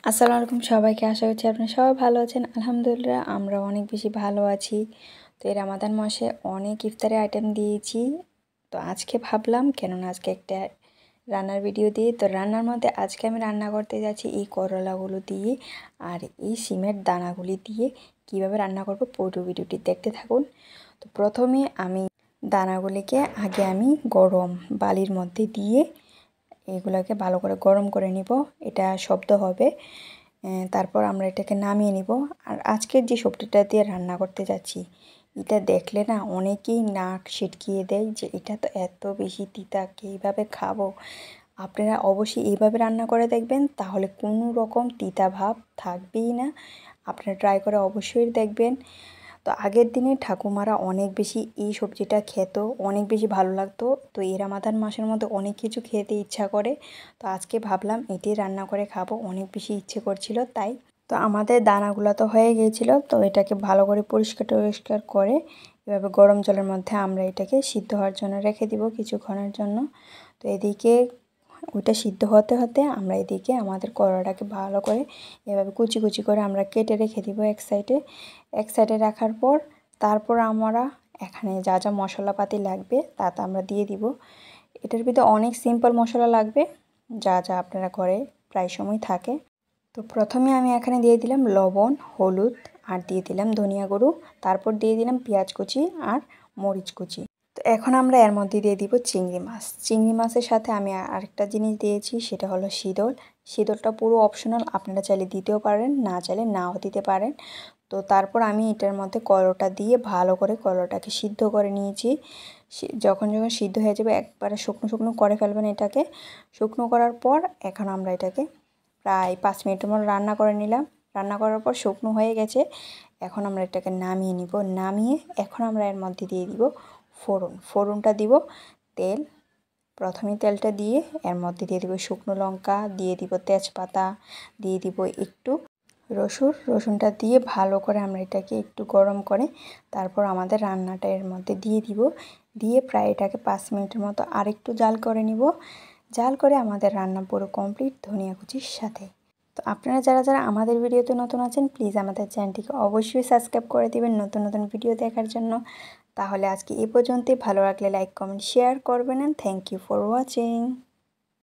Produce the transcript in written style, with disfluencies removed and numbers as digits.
আসসালামু আলাইকুম সবাইকে। আশা করছি আপনারা সবাই ভালো আছেন। আলহামদুলিল্লাহ আমরা অনেক বেশি ভালো আছি। তো এই রমাদান মাসে অনেক ইফতারি আইটেম দিয়েছি। তো আজকে ভাবলাম কেননা আজকে একটা রান্নার ভিডিও দিই। তো রান্নার মধ্যে আজকে আমি রান্না করতে যাচ্ছি এই করলাগুলো দিয়ে আর এই সিমের দানাগুলি দিয়ে কিভাবে রান্না করব পুরো ভিডিওটি দেখতে থাকুন। তো প্রথমে আমি দানাগুলিকে আগে গরম বালির মধ্যে দিয়ে এগুলোকে ভালো করে গরম করে নিব। এটা শব্দ হবে। তারপর আমরা এটাকে নামিয়ে নিব। আর আজকের যে সবজিটা দিয়ে রান্না করতে যাচ্ছি এটা দেখলে না অনেকেই নাক সিটকিয়ে দেয় যে এটা তো এত বেশি তিতা, কীভাবে খাবো। আপনারা অবশ্যই এইভাবে রান্না করে দেখবেন, তাহলে কোনো রকম তিতা ভাব থাকবেই না। আপনারা ট্রাই করে অবশ্যই দেখবেন। তো আগের দিনে ঠাকুমারা অনেক বেশি এই সবজিটা খেত, অনেক বেশি ভালো লাগতো। তো এই রমাদান মাসের মধ্যে অনেক কিছু খেতে ইচ্ছা করে। তো আজকে ভাবলাম এটি রান্না করে খাবো, অনেক বেশি ইচ্ছে করছিল তাই। তো আমাদের দানাগুলো তো হয়ে গিয়েছিল। তো এটাকে ভালো করে পরিষ্কার করে এভাবে গরম জলের মধ্যে আমরা এটাকে সিদ্ধ হওয়ার জন্য রেখে দিব কিছুক্ষণের জন্য। তো এদিকে ওইটা সিদ্ধ হতে হতে আমরা এদিকে আমাদের করলাটাকে ভালো করে এভাবে কুচি কুচি করে আমরা কেটে রেখে দিব এক সাইডে রাখার পর তারপর আমরা এখানে যা যা মশলাপাতি লাগবে তা আমরা দিয়ে দিব। এটার ভিতরে অনেক সিম্পল মশলা লাগবে, যা যা আপনারা ঘরে প্রায় সময় থাকে। তো প্রথমে আমি এখানে দিয়ে দিলাম লবণ, হলুদ আর দিয়ে দিলাম ধনিয়া গুঁড়ো। তারপর দিয়ে দিলাম পেঁয়াজ কুচি আর মরিচ কুচি। তো এখন আমরা এর মধ্যে দিয়ে দিব চিংড়ি মাছ। চিংড়ি মাছের সাথে আমি আরেকটা জিনিস দিয়েছি, সেটা হলো শীতল। শীতলটা পুরো অপশনাল, আপনারা চাইলে দিতেও পারেন, না চাইলে নাও দিতে পারেন। তো তারপর আমি এটার মধ্যে করলাটা দিয়ে ভালো করে করলাটাকে সিদ্ধ করে নিয়েছি। যখন সিদ্ধ হয়ে যাবে একবারে শুকনো শুকনো করে ফেলবেন এটাকে। শুকনো করার পর এখন আমরা এটাকে প্রায় 5 মিনিটের মতো রান্না করে নিলাম। রান্না করার পর শুকনো হয়ে গেছে। এখন আমরা এটাকে নামিয়ে নিব। নামিয়ে এখন আমরা এর মধ্যে দিয়ে দিব ফোড়নটা দিব তেল। প্রথমে তেলটা দিয়ে এর মধ্যে দিয়ে দিব শুকনো লঙ্কা, দিয়ে দিব তেজপাতা, দিয়ে দিব একটু রসুনটা দিয়ে ভালো করে আমরা এটাকে একটু গরম করে তারপর আমাদের রান্নাটা এর মধ্যে দিয়ে দিব। দিয়ে প্রায় এটাকে 5 মিনিটের মতো আরেকটু জাল করে নিব। জাল করে আমাদের রান্না পুরো কমপ্লিট ধনিয়া কুচির সাথে। তো আপনারা যারা আমাদের ভিডিওতে নতুন আছেন প্লিজ আমাদের চ্যানেলটিকে অবশ্যই সাবস্ক্রাইব করে দিবেন নতুন নতুন ভিডিও দেখার জন্য। তাহলে আজকে এই পর্যন্তই। ভালো লাগলে লাইক কমেন্ট শেয়ার করবেন। Thank you for watching.